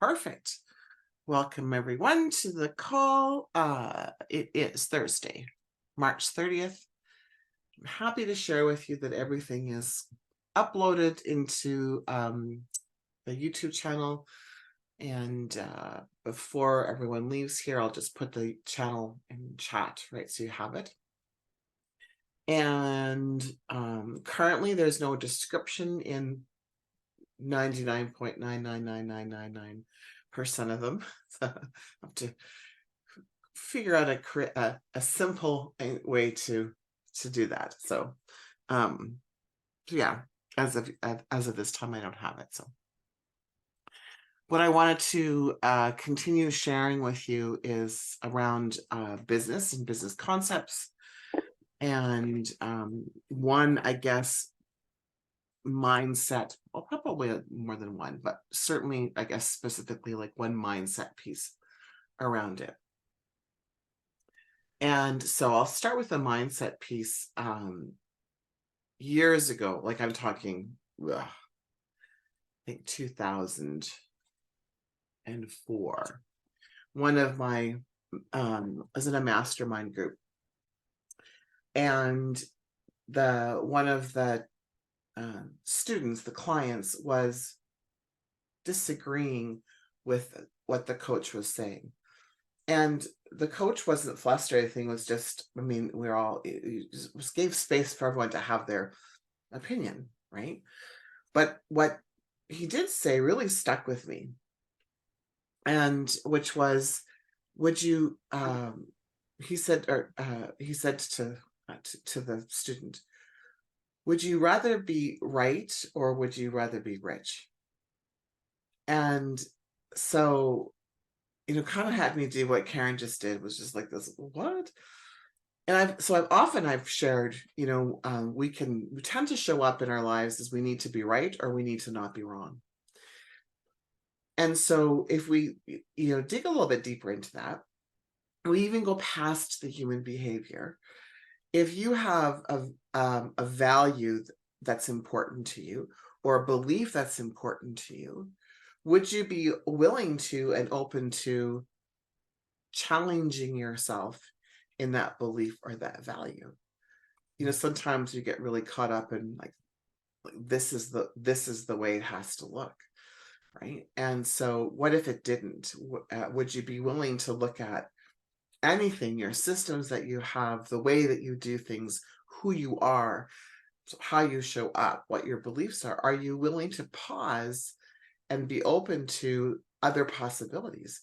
Perfect. Welcome everyone to the call. It is Thursday, March 30th. I'm happy to share with you that everything is uploaded into the YouTube channel. And before everyone leaves here, I'll just put the channel in chat, right? So you have it. And currently there's no description in 99.99999% of them. So I have to figure out a simple way to do that. So yeah, as of this time, I don't have it. So what I wanted to continue sharing with you is around business and business concepts. And one, I guess, mindset, well, probably more than one, but certainly, I guess, specifically like one mindset piece around it. And so I'll start with the mindset piece. Years ago, like I'm talking, I think 2004, one of my, was in a mastermind group, and one of the students, the clients, was disagreeing with what the coach was saying. And the coach wasn't flustered or anything, was just, I mean, we're all, it just gave space for everyone to have their opinion, right? But what he did say really stuck with me, and which was, would you, he said, he said to the student, would you rather be right or would you rather be rich? And so, kind of had me do what Karen just did, was just like this, what? And I've shared, we tend to show up in our lives as we need to be right or we need to not be wrong. And so if we, dig a little bit deeper into that, we even go past the human behavior. If you have a value that's important to you, or a belief that's important to you, would you be willing to and open to challenging yourself in that belief or that value? Sometimes you get really caught up in like this is the way it has to look, right? And so what if it didn't? Would you be willing to look at anything, your systems that you have, the way that you do things, who you are, how you show up, what your beliefs are? Are you willing to pause and be open to other possibilities?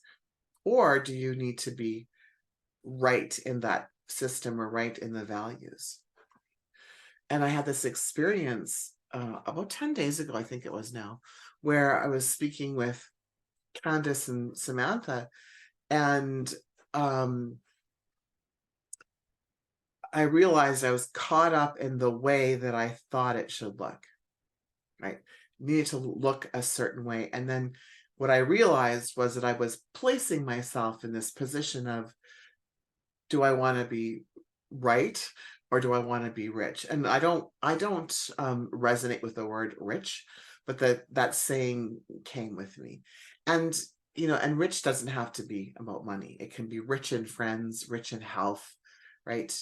Or do you need to be right in that system or right in the values? And I had this experience about 10 days ago, I think it was now, where I was speaking with Candace and Samantha, and I realized I was caught up in the way that I thought it should look, right? Needed to look a certain way. And then what I realized was that I was placing myself in this position of, do I want to be right or do I want to be rich? And I don't resonate with the word rich, but that saying came with me. And and rich doesn't have to be about money. It can be rich in friends, rich in health, right?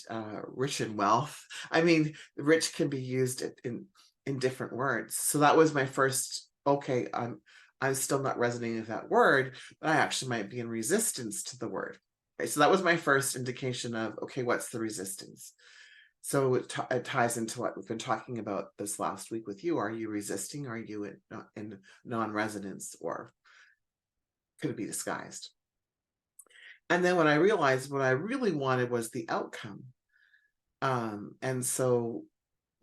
Rich in wealth. I mean, rich can be used in different words. So that was my first, okay, I'm still not resonating with that word, but I actually might be in resistance to the word. Okay, so that was my first indication of, okay, what's the resistance? So it ties into what we've been talking about this last week with you. Are you resisting? Are you in non-resonance, or could it be disguised? And then when I realized what I really wanted was the outcome. And so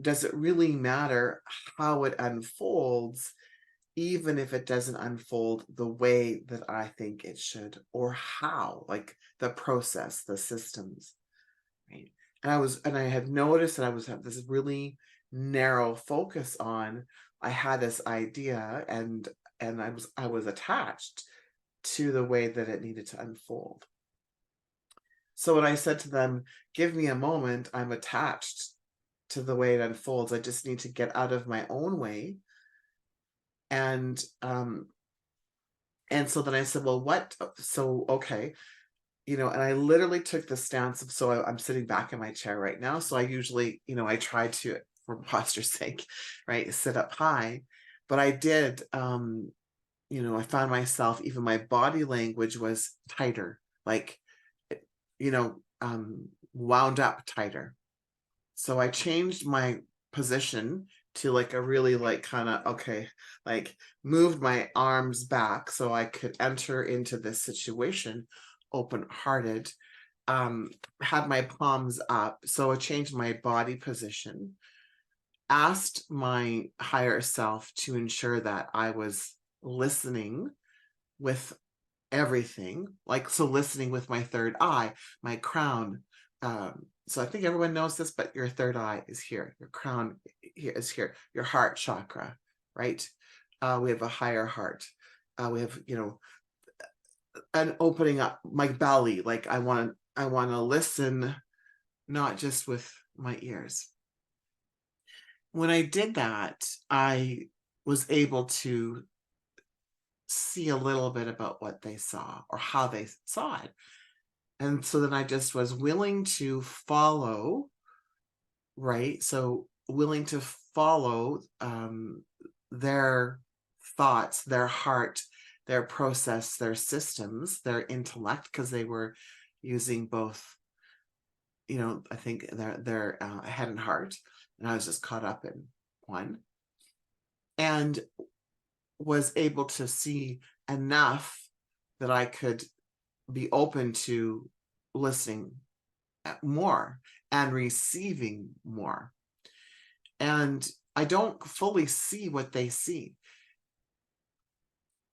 does it really matter how it unfolds, even if it doesn't unfold the way that I think it should, or how, like the process, the systems, right? And I had noticed that I was having this really narrow focus on, I had this idea, and I was attached to the way that it needed to unfold. So when I said to them, give me a moment, I'm attached to the way it unfolds. I just need to get out of my own way and And so then I said, well, what? So, okay. And I literally took the stance of, so I'm sitting back in my chair right now. So I usually, I try to, for posture's sake, right, sit up high. But I did, I found myself, even my body language was tighter, like, wound up tighter. So I changed my position to like a really like kind of, okay, like moved my arms back so I could enter into this situation open hearted. Had my palms up. So I changed my body position, asked my higher self to ensure that I was listening with everything, like, so listening with my third eye, my crown. So I think everyone knows this, but your third eye is here, your crown here is here, your heart chakra, right? We have a higher heart. We have, an opening up my belly. Like I want to listen, not just with my ears. When I did that, I was able to see a little bit about what they saw or how they saw it. And so then I just was willing to follow, right? So willing to follow their thoughts, their heart, their process, their systems, their intellect, because they were using both, I think their head and heart. And I was just caught up in one. And was able to see enough that I could be open to listening more and receiving more. And I don't fully see what they see.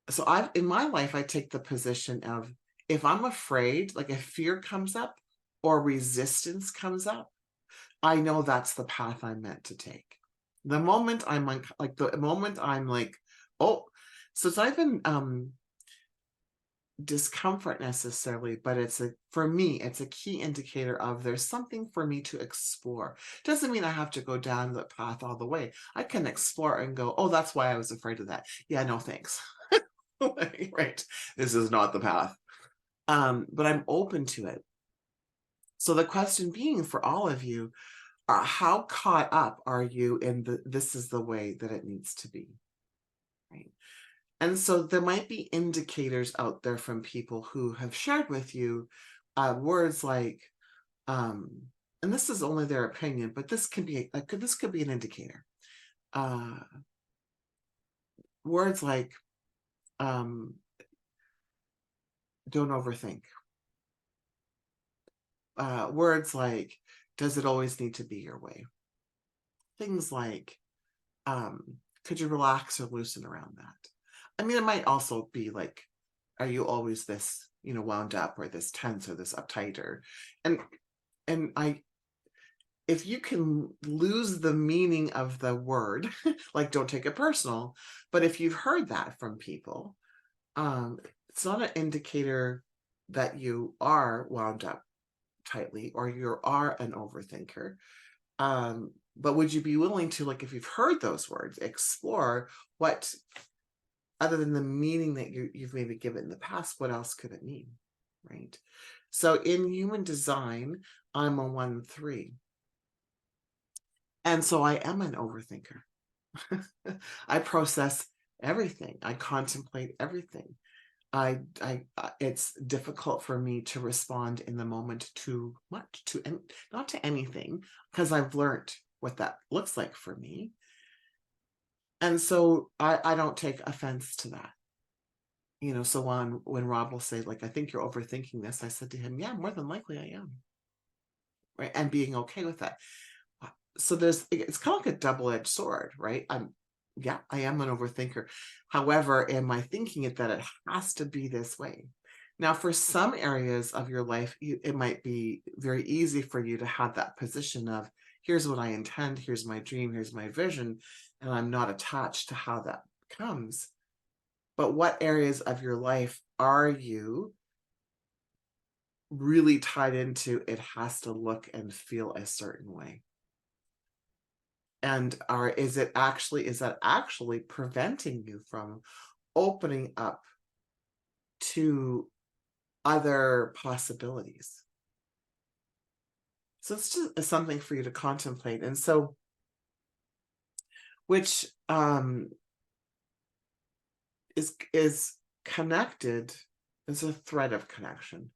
So in my life, I take the position of, if I'm afraid, like if fear comes up or resistance comes up, I know that's the path I'm meant to take. The moment I'm like, the moment I'm like, oh, so it's not even discomfort necessarily, but for me, it's a key indicator of there's something for me to explore. Doesn't mean I have to go down the path all the way. I can explore and go, oh, that's why I was afraid of that. Yeah, no thanks. Right. This is not the path. But I'm open to it. So the question being for all of you, how caught up are you in this is the way that it needs to be, right? And so there might be indicators out there from people who have shared with you words like, and this is only their opinion, but this could be an indicator. Words like, don't overthink. Words like, does it always need to be your way? Things like, could you relax or loosen around that? I mean, it might also be like, are you always this, wound up or this tense or this uptight and if you can lose the meaning of the word, like don't take it personal, but if you've heard that from people, it's not an indicator that you are wound up tightly or you are an overthinker. But would you be willing to, like, if you've heard those words, explore what, other than the meaning that you've maybe given in the past, what else could it mean, right? So in human design, I'm a 1-3. And so I am an overthinker. I process everything. I contemplate everything. It's difficult for me to respond in the moment too much not to anything, because I've learned what that looks like for me. And so I don't take offense to that. So when Rob will say, like, I think you're overthinking this, I said to him, yeah, more than likely I am. Right. And being okay with that. So it's kind of like a double-edged sword, right? I am an overthinker. However, am I thinking that it has to be this way? Now, for some areas of your life, it might be very easy for you to have that position of, here's what I intend, here's my dream, here's my vision, and I'm not attached to how that comes. But what areas of your life are you really tied into, it has to look and feel a certain way? And is that actually preventing you from opening up to other possibilities. So it's just something for you to contemplate. And so, which is connected, is a thread of connection.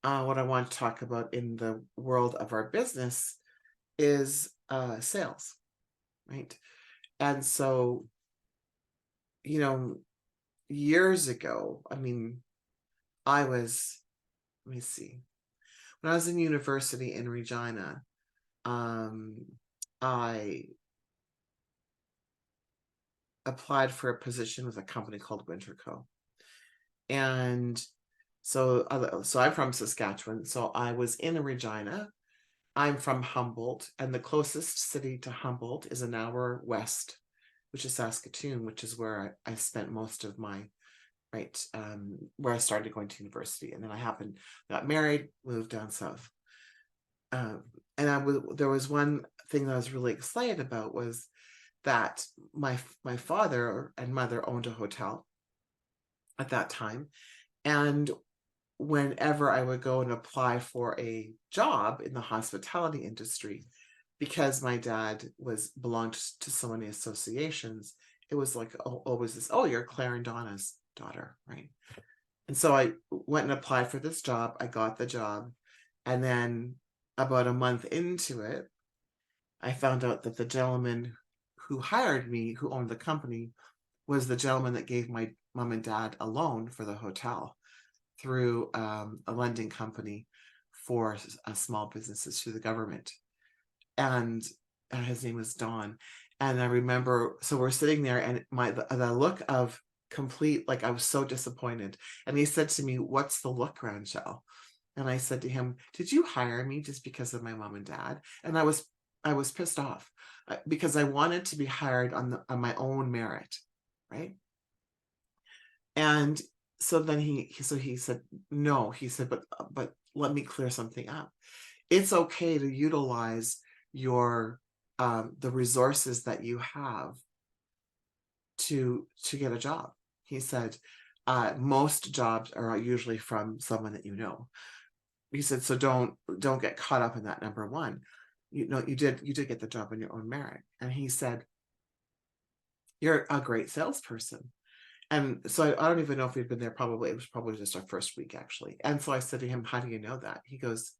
What I want to talk about in the world of our business is sales, right? And so, you know, years ago, I mean, let me see, when I was in university in Regina, I applied for a position with a company called Winterco. And so I'm from Saskatchewan. So I was in Regina. I'm from Humboldt, and the closest city to Humboldt is an hour west, which is Saskatoon, which is where I spent most of my where I started going to university. And then got married, moved down south. And there was one thing that I was really excited about, was that my father and mother owned a hotel at that time. And whenever I would go and apply for a job in the hospitality industry, because my dad belonged to so many associations, it was like always this, oh, you're Claire and Donna's daughter, right? And so I went and applied for this job. I got the job. And then about a month into it, I found out that the gentleman who hired me, who owned the company, was the gentleman that gave my mom and dad a loan for the hotel through a lending company for small businesses through the government. And his name was Don. And I remember, so we're sitting there, and the look of complete, like, I was so disappointed. And he said to me, "What's the look, Ranchelle?" And I said to him, "Did you hire me just because of my mom and dad?" And I was pissed off because I wanted to be hired on my own merit, right? And so then he said, "No," he said, but let me clear something up. It's okay to utilize your the resources that you have to get a job. He said, most jobs are usually from someone that you know. He said, so don't get caught up in that. Number one, you did get the job on your own merit. And he said, "You're a great salesperson." And so I don't even know if we'd been there. Probably it was probably just our first week, actually. And so I said to him, "How do you know that?" He goes,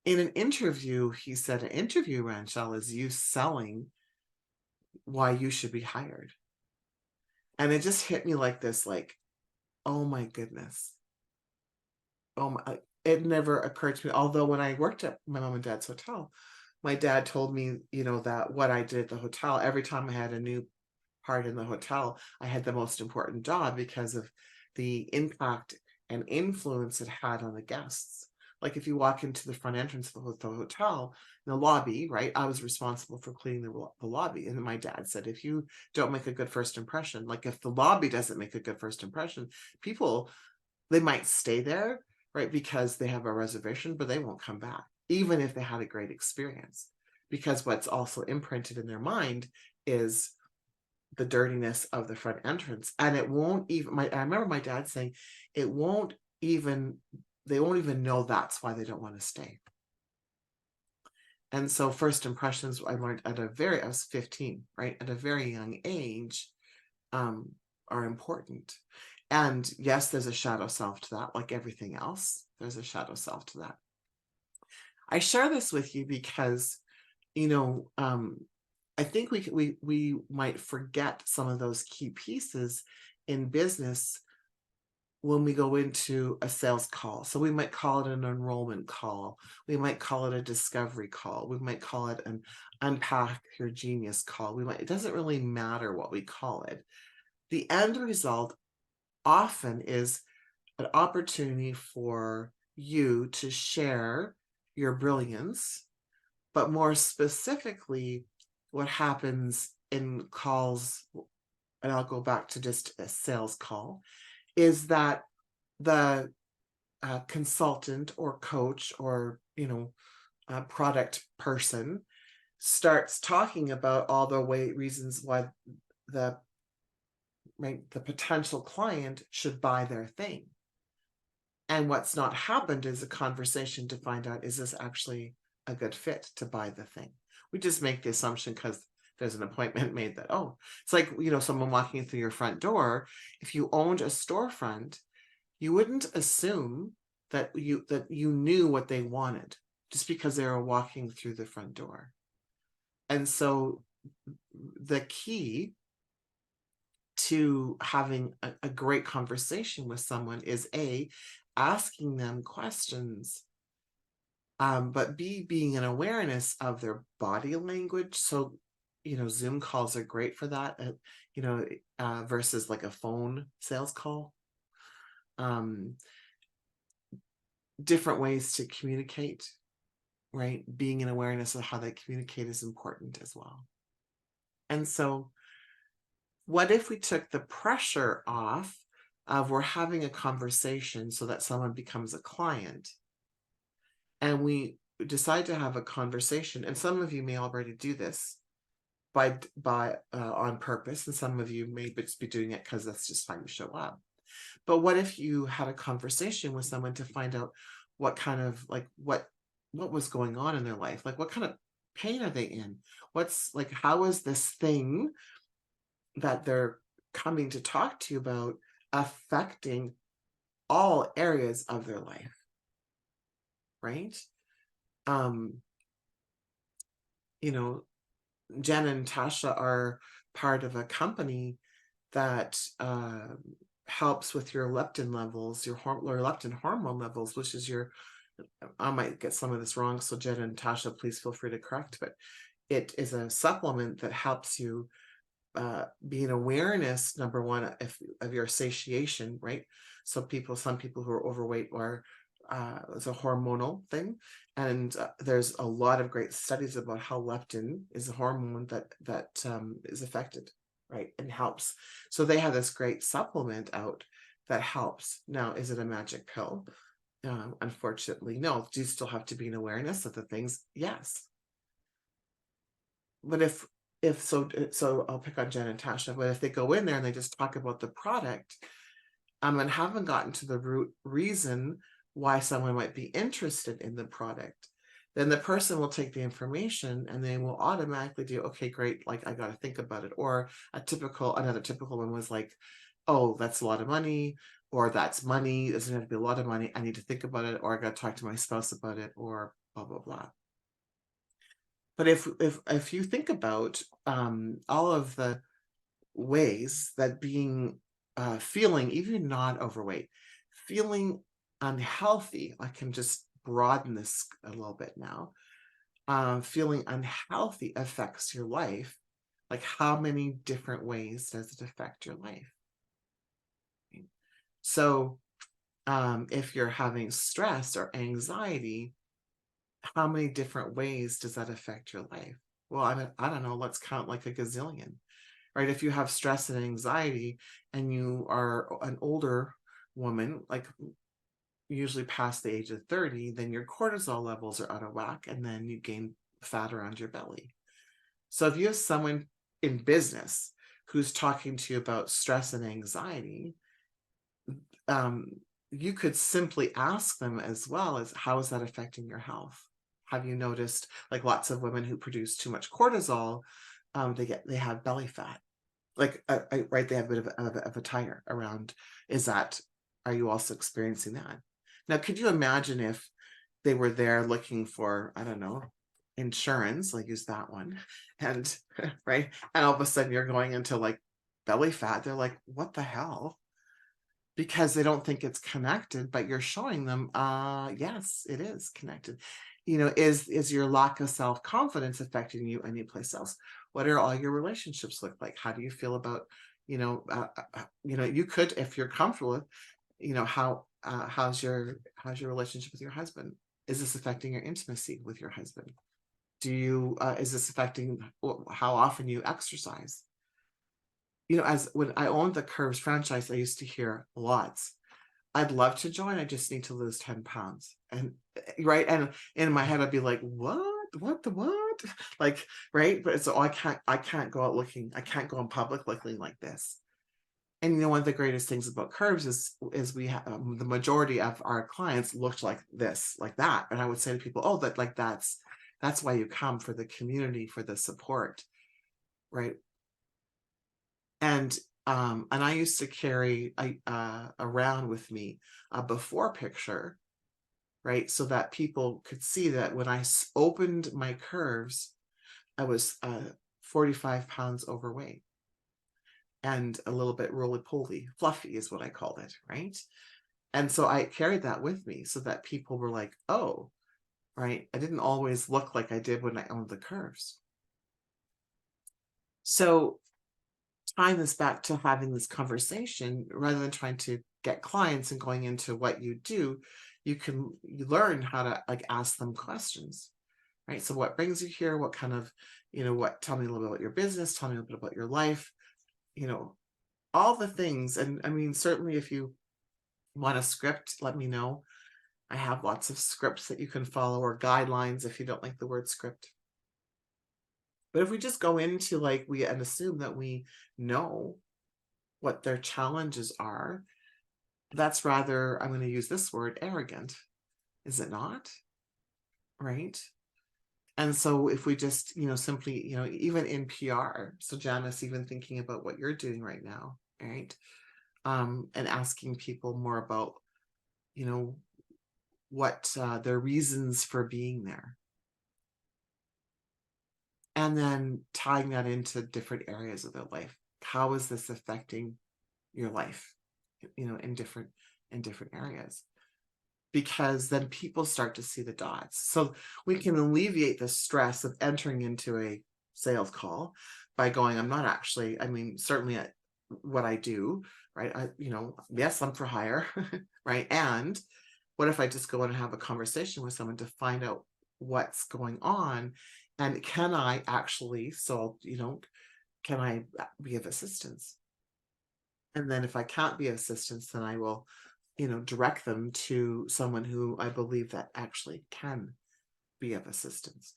"In an interview," he said, "an interview, Ranchelle, is you selling why you should be hired." And it just hit me like this, like, oh my goodness. Oh my, it never occurred to me. Although when I worked at my mom and dad's hotel, my dad told me, that what I did at the hotel, every time I had a new part in the hotel, I had the most important job because of the impact and influence it had on the guests. Like if you walk into the front entrance of the hotel, in the lobby, right, I was responsible for cleaning the lobby. And my dad said, if you don't make a good first impression, like if the lobby doesn't make a good first impression, people, they might stay there, right, because they have a reservation, but they won't come back, even if they had a great experience. Because what's also imprinted in their mind is the dirtiness of the front entrance. And it won't even, I remember my dad saying, they won't even know that's why they don't want to stay. And so first impressions, I learned I was 15, right? At a very young age, are important. And yes, there's a shadow self to that, like everything else. There's a shadow self to that. I share this with you because, I think we might forget some of those key pieces in business when we go into a sales call. So we might call it an enrollment call. We might call it a discovery call. We might call it an unpack your genius call. It doesn't really matter what we call it. The end result often is an opportunity for you to share your brilliance, but more specifically, what happens in calls, and I'll go back to just a sales call, is that the consultant or coach or product person starts talking about all the reasons why the right? The potential client should buy their thing. And what's not happened is a conversation to find out, is this actually a good fit to buy the thing? We just make the assumption because there's an appointment made that, oh, it's like, someone walking through your front door. If you owned a storefront, you wouldn't assume that you knew what they wanted just because they were walking through the front door. And so the key to having a great conversation with someone is asking them questions, but being an awareness of their body language. So Zoom calls are great for that, versus like a phone sales call. Different ways to communicate, right? Being an awareness of how they communicate is important as well. And so what if we took the pressure off of we're having a conversation so that someone becomes a client, and we decide to have a conversation, and some of you may already do this by on purpose, and some of you may just be doing it because that's just how you show up. But what if you had a conversation with someone to find out what kind of what was going on in their life? Like, what kind of pain are they in? How is this thing that they're coming to talk to you about affecting all areas of their life, right? Jen and Tasha are part of a company that helps with your leptin levels, your leptin hormone levels, which is I might get some of this wrong, so Jen and Tasha, please feel free to correct, but it is a supplement that helps you be an awareness, number one, of your satiation, right? So some people who are overweight are it's a hormonal thing, and there's a lot of great studies about how leptin is a hormone that is affected, right, and helps. So they have this great supplement out that helps. Now, is it a magic pill? Unfortunately, no. Do you still have to be an awareness of the things? Yes. But if so I'll pick on Jen and Tasha, but if they go in there and they just talk about the product, and haven't gotten to the root reason why someone might be interested in the product, then the person will take the information and they will automatically do, okay, great, like I got to think about it. Or another typical one was like, oh, that's a lot of money, or that's money, doesn't have to be a lot of money, I need to think about it, or I got to talk to my spouse about it, or blah, blah, blah. But if you think about all of the ways that feeling, even not overweight, feeling unhealthy, I can just broaden this a little bit now. Feeling unhealthy affects your life. Like, how many different ways does it affect your life? So if you're having stress or anxiety, how many different ways does that affect your life? Well, I don't know, let's count like a gazillion, right? If you have stress and anxiety and you are an older woman, like usually past the age of 30, then your cortisol levels are out of whack, and then you gain fat around your belly. So if you have someone in business who's talking to you about stress and anxiety, you could simply ask them as well as, how is that affecting your health? Have you noticed, like, lots of women who produce too much cortisol, they have belly fat, like right, they have a bit of a tire around. Are you also experiencing that? Now, could you imagine if they were there looking for, I don't know, insurance, like use that one, and right, and all of a sudden you're going into like belly fat, they're like, what the hell? Because they don't think it's connected, but you're showing them, yes, it is connected. Is your lack of self-confidence affecting you anyplace else? What are all your relationships look like? How do you feel about, you could, if you're comfortable with, how's your relationship with your husband? Is this affecting your intimacy with your husband? Is this affecting how often you exercise? As when I owned the Curves franchise, I used to hear lots, I'd love to join, I just need to lose 10 pounds. And right. And in my head, I'd be like, what? Like, right. But so I can't go out looking, I can't go in public looking like this. And you know, one of the greatest things about curves is we have the majority of our clients looked like this, like that. And I would say to people, oh, that like that's why you come, for the community, for the support, right? And I used to carry around with me a before picture, right? So that people could see that when I opened my curves, I was 45 pounds overweight and a little bit roly-poly, fluffy is what I called it, right? And so I carried that with me so that people were like, oh, right, I didn't always look like I did when I owned the curves. So tying this back to having this conversation, rather than trying to get clients and going into what you do, you learn how to like ask them questions, right? So what brings you here? What kind of, tell me a little bit about your business, tell me a little bit about your life, all the things. And I mean, certainly if you want a script, let me know. I have lots of scripts that you can follow, or guidelines if you don't like the word script. But if we just go into and assume that we know what their challenges are, that's rather, I'm going to use this word, arrogant, is it not? Right? And so if we just, simply, even in PR, so Janice, even thinking about what you're doing right now, right? And asking people more about, what their reasons for being there. And then tying that into different areas of their life. How is this affecting your life, in different areas? Because then people start to see the dots. So we can alleviate the stress of entering into a sales call by going, I'm not actually, I mean, certainly what I do, right? Yes, I'm for hire, right? And what if I just go in and have a conversation with someone to find out what's going on? And can I actually can I be of assistance? And then if I can't be of assistance, then I will, direct them to someone who I believe that actually can be of assistance.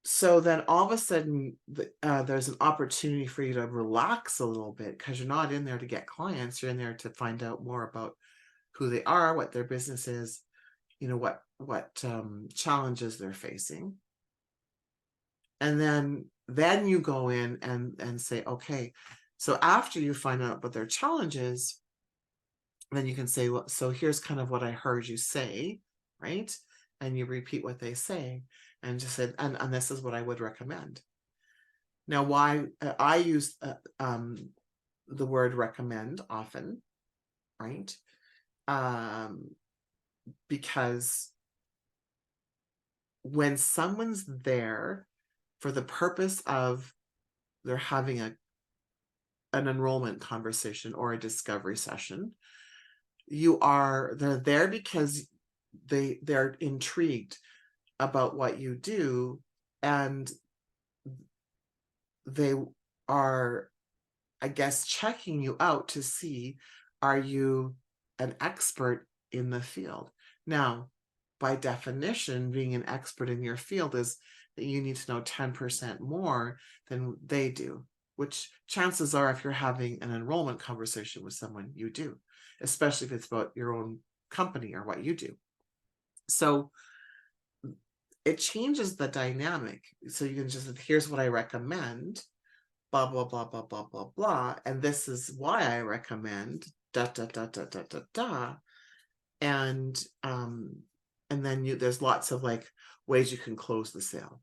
So then all of a sudden, there's an opportunity for you to relax a little bit, because you're not in there to get clients. You're in there to find out more about who they are, what their business is, what challenges they're facing. And then you go in and say, okay, so after you find out what their challenges, then you can say, well, so here's kind of what I heard you say, right? And you repeat what they say and just said, and this is what I would recommend. Now, why I use the word recommend often, right? Because when someone's there for the purpose of they're having an enrollment conversation or a discovery session, they're there because they're intrigued about what you do, and they are, I guess, checking you out to see, are you an expert in the field? Now, by definition, being an expert in your field is that you need to know 10% more than they do, which chances are, if you're having an enrollment conversation with someone, you do, especially if it's about your own company or what you do. So it changes the dynamic. So you can just, here's what I recommend, blah, blah, blah, blah, blah, blah, blah. And this is why I recommend da, da, da, da, da, da, da. And then there's lots of ways you can close the sale.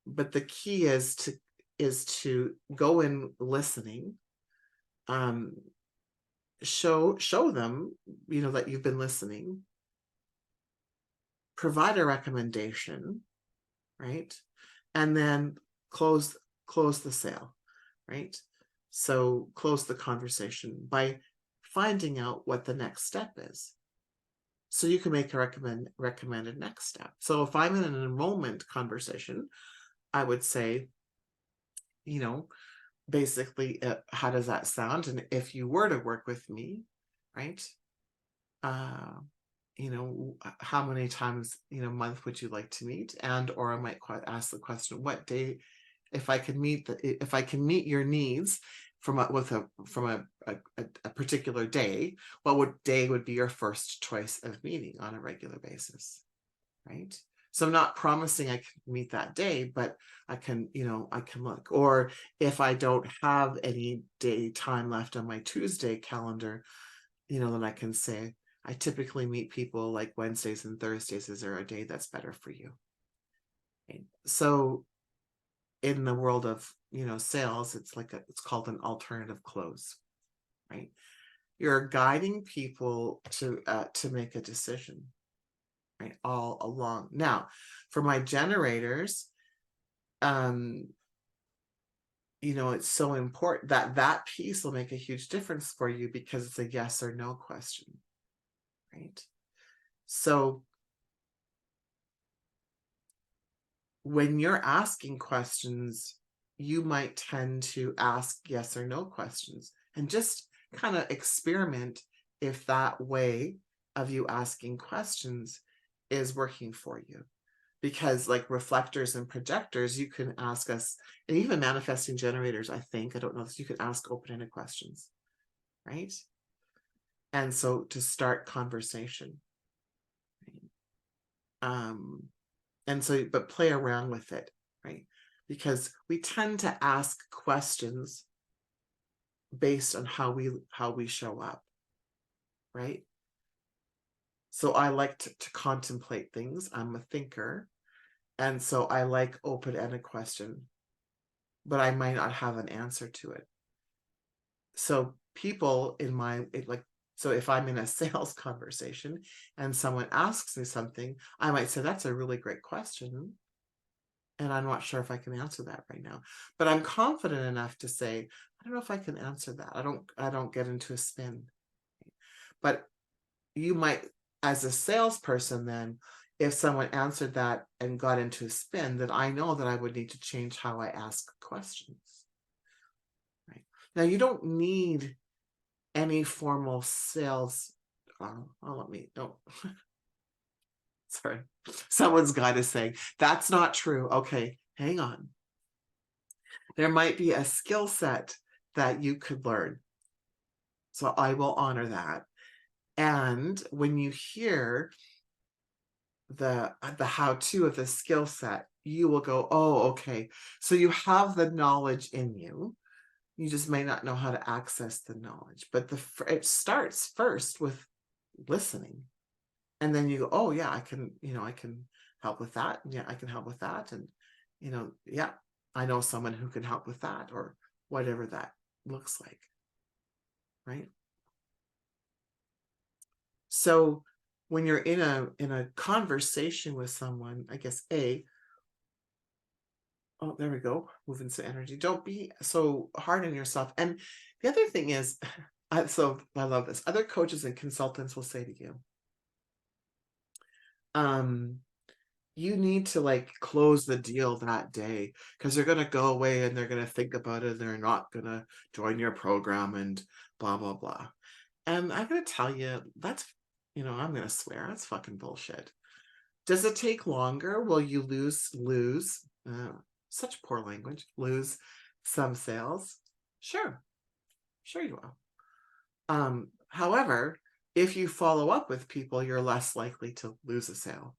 But the key is to go in listening, show them, that you've been listening, provide a recommendation, right? And then close the sale, right? So close the conversation by finding out what the next step is. So you can make a recommended next step. So if I'm in an enrollment conversation, I would say, basically, how does that sound? And if you were to work with me, right? How many times, a month would you like to meet? And or I might ask the question, what day if I can meet your needs from a particular day, what day would be your first choice of meeting on a regular basis, right? So I'm not promising I can meet that day, but I can look. Or if I don't have any time left on my Tuesday calendar, then I can say, I typically meet people like Wednesdays and Thursdays. Is there a day that's better for you? Okay. So in the world of, sales, it's called an alternative close, right? You're guiding people to make a decision, right? All along. Now, for my generators, it's so important that piece will make a huge difference for you, because it's a yes or no question, right? So when you're asking questions, you might tend to ask yes or no questions, and just kind of experiment if that way of you asking questions is working for you. Because like reflectors and projectors, you can ask us, and even manifesting generators, I don't know, you can ask open-ended questions, right? And so to start conversation, right? And so, but play around with it, right? Because we tend to ask questions based on how we show up, right? So I like to contemplate things. I'm a thinker, and so I like open-ended question, but I might not have an answer to it. So people so if I'm in a sales conversation and someone asks me something, I might say, that's a really great question, and I'm not sure if I can answer that right now, but I'm confident enough to say, I don't know if I can answer that. I don't get into a spin. But you might, as a salesperson, then if someone answered that and got into a spin, then I know that I would need to change how I ask questions. Right. Now, you don't need any formal sales. Don't. Sorry. Someone's got to say, that's not true. Okay, hang on. There might be a skill set that you could learn. So I will honor that. And when you hear the how-to of the skill set, you will go, oh, okay. So you have the knowledge in you. You just may not know how to access the knowledge. But it starts first with listening. And then you go, oh yeah, I can help with that. Yeah, I can help with that. And yeah, I know someone who can help with that, or whatever that looks like. Right. So when you're in a conversation with someone, I guess oh, there we go, moving to energy. Don't be so hard on yourself. And the other thing is, I love this. Other coaches and consultants will say to you, you need to close the deal that day, because they're going to go away and they're going to think about it. They're not going to join your program and blah, blah, blah. And I'm going to tell you, that's, I'm going to swear, that's fucking bullshit. Does it take longer? Will you lose such poor language, lose some sales? Sure you will. However, if you follow up with people, you're less likely to lose a sale,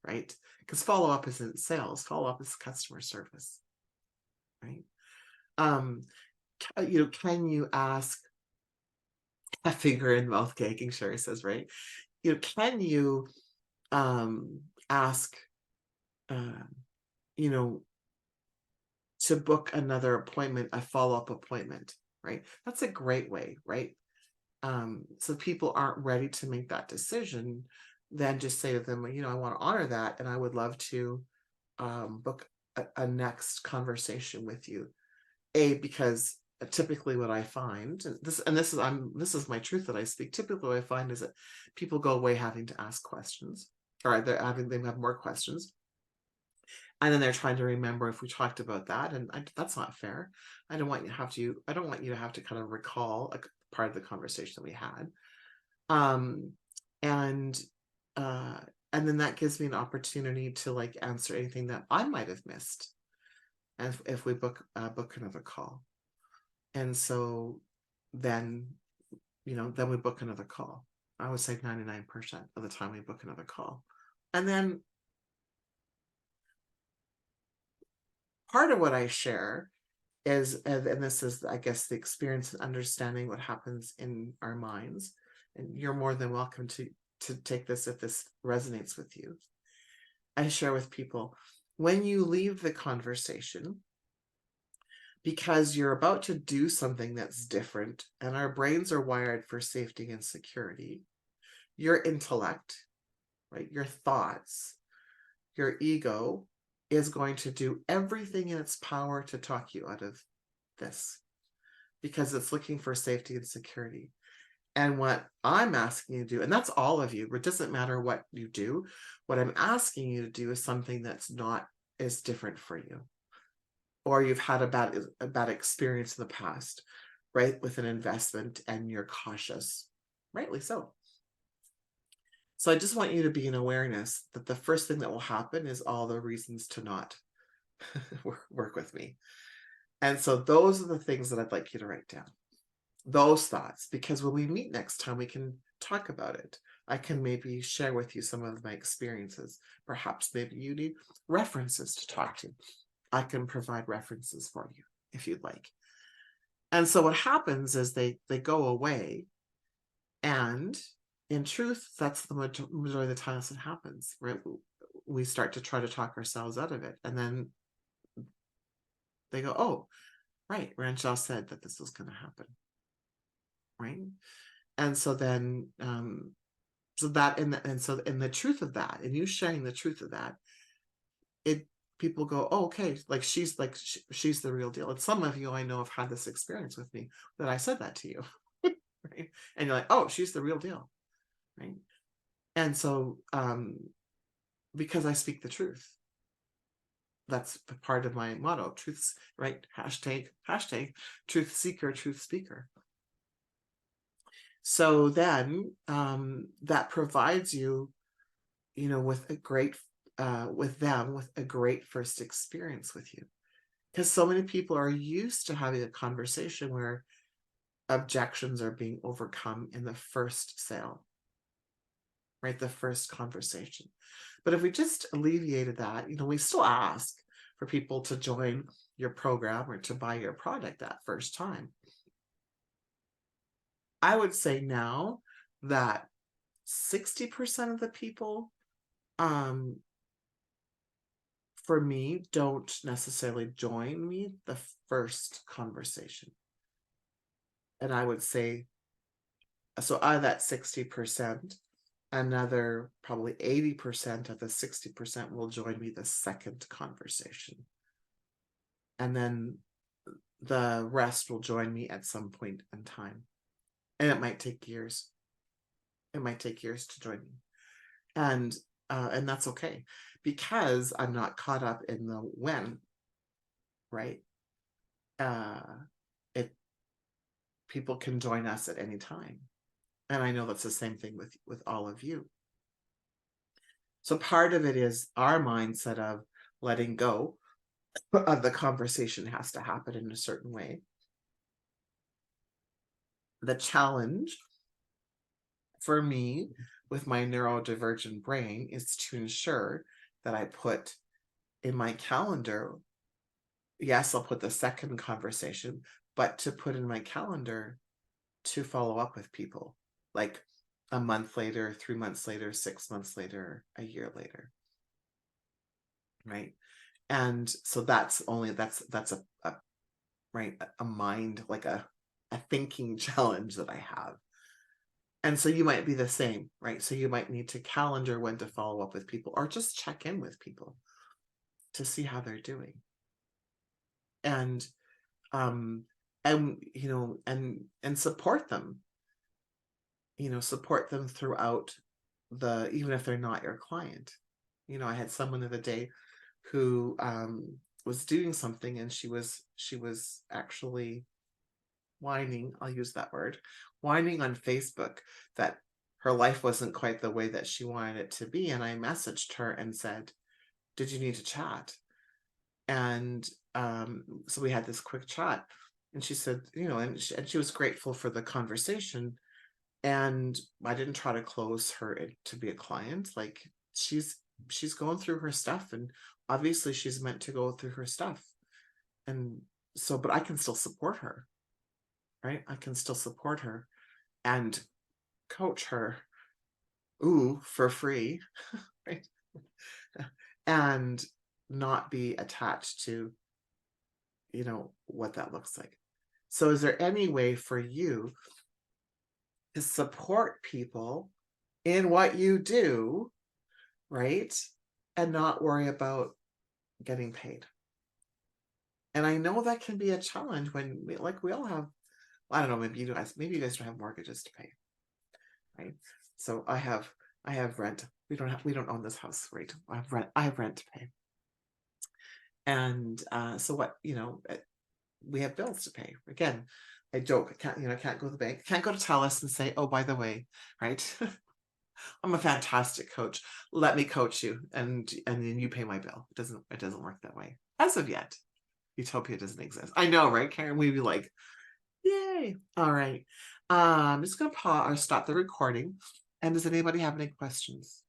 right? Because follow-up isn't sales. Follow-up is customer service, right? Can you ask a finger in mouth gagging? Sure, says, right? Can you ask to book another appointment, a follow-up appointment, right? That's a great way, right? So people aren't ready to make that decision, then just say to them, I want to honor that, and I would love to book a next conversation with you. Because typically what I find, this is my truth that I speak. Typically what I find is that people go away having to ask questions, or they have more questions. And then they're trying to remember if we talked about that, and that's not fair. I don't want you to have to kind of recall a part of the conversation that we had. And then that gives me an opportunity to answer anything that I might have missed. and if we book another call. And so then, then we book another call. I would say 99% of the time we book another call. And then part of what I share is, and this is, I guess, the experience of understanding what happens in our minds. And you're more than welcome to take this if this resonates with you. I share with people, when you leave the conversation, because you're about to do something that's different, and our brains are wired for safety and security, your intellect, right, your thoughts, your ego is going to do everything in its power to talk you out of this, because it's looking for safety and security. And what I'm asking you to do, and that's all of you, it doesn't matter what you do, what I'm asking you to do is something that's not as different for you, or you've had a bad experience in the past, right, with an investment, and you're cautious, rightly so. So I just want you to be in awareness that the first thing that will happen is all the reasons to not work with me. And so those are the things that I'd like you to write down, those thoughts, because when we meet next time, we can talk about it. I can maybe share with you some of my experiences. Perhaps maybe you need references to talk to. I can provide references for you if you'd like. And so what happens is they go away, and in truth, that's the majority of the times it happens, right? We start to try to talk ourselves out of it, and then they go, oh, right, Ranchal said that this was going to happen, right? And so then, so that, and so in the truth of that, and you sharing the truth of that, people go, oh, okay, like she's the real deal. And some of you I know have had this experience with me, that I said that to you, right? And you're like, oh, she's the real deal, right? And so, because I speak the truth, that's part of my motto, truths, right? Hashtag truth seeker, truth speaker. So then, that provides you, with a great, with a great first experience with you. Because so many people are used to having a conversation where objections are being overcome in the first sale, right? The first conversation. But if we just alleviated that, we still ask for people to join your program or to buy your product that first time. I would say now that 60% of the people, for me, don't necessarily join me the first conversation. And I would say, so out of that 60%, another probably 80% of the 60% will join me the second conversation. And then the rest will join me at some point in time. And it might take years. It might take years to join me. And that's okay, because I'm not caught up in the when, right? People can join us at any time. And I know that's the same thing with all of you. So part of it is our mindset of letting go of the conversation has to happen in a certain way. The challenge for me with my neurodivergent brain is to ensure that I put in my calendar, yes, I'll put the second conversation, but to put in my calendar to follow up with people, like a month later, 3 months later, 6 months later, a year later, right? And so that's a right, a mind, like a thinking challenge that I have. And so you might be the same, right? So you might need to calendar when to follow up with people, or just check in with people to see how they're doing. And and support them, support them throughout even if they're not your client. I had someone the other day who was doing something, and she was actually whining, I'll use that word, whining on Facebook that her life wasn't quite the way that she wanted it to be. And I messaged her and said, did you need to chat? And so we had this quick chat, and she said, and she was grateful for the conversation. And I didn't try to close her to be a client. Like, she's going through her stuff, and obviously she's meant to go through her stuff. And so, but I can still support her, right? I can still support her and coach her, for free, right? And not be attached to, what that looks like. So is there any way for you to support people in what you do, right? And not worry about getting paid? And I know that can be a challenge when we all have, I don't know, maybe you guys don't have mortgages to pay, right? So I have rent. We don't own this house, right? I have rent to pay. And so what, we have bills to pay. Again, I joke, I can't go to the bank, can't go to TELUS and say, oh, by the way, right? I'm a fantastic coach. Let me coach you, and then you pay my bill. It doesn't work that way as of yet. Utopia doesn't exist. I know, right, Karen? We'd be like, yay. All right. I'm just gonna pause or stop the recording. And does anybody have any questions?